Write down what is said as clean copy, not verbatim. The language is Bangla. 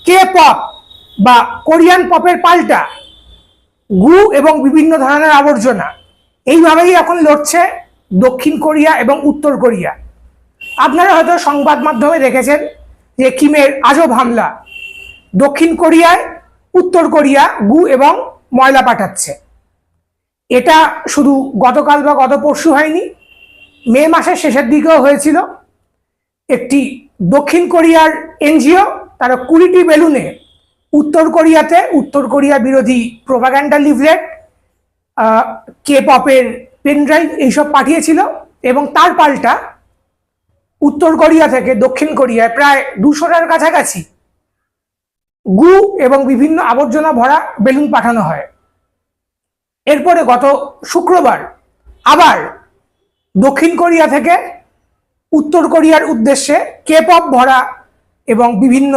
কে পপ বা কোরিয়ান পপের পাল্টা গু এবং বিভিন্ন ধরনের আবর্জনা, এইভাবেই এখন লড়ছে দক্ষিণ কোরিয়া এবং উত্তর কোরিয়া। আপনারা হয়তো সংবাদ মাধ্যমে দেখেছেন যে কিমের আজব হামলা, দক্ষিণ কোরিয়ায় উত্তর কোরিয়া গু এবং ময়লা পাঠাচ্ছে। এটা শুধু গতকাল বা গত পরশু হয়নি, মে মাসের শেষের দিকেও হয়েছিল। একটি দক্ষিণ কোরিয়ার এনজিও তারা 20টি বেলুনে উত্তর কোরিয়াতে উত্তর কোরিয়া বিরোধী প্রোপাগান্ডা লিফলেট, কে পপের পেনড্রাইভ এইসব পাঠিয়েছিল, এবং তার পাল্টা উত্তর কোরিয়া থেকে দক্ষিণ কোরিয়ায় প্রায় 200টার কাছাকাছি গু এবং বিভিন্ন আবর্জনা ভরা বেলুন পাঠানো হয়। এরপরে গত শুক্রবার আবার দক্ষিণ কোরিয়া থেকে উত্তর কোরিয়ার উদ্দেশ্যে কে পপ ভরা এবং বিভিন্ন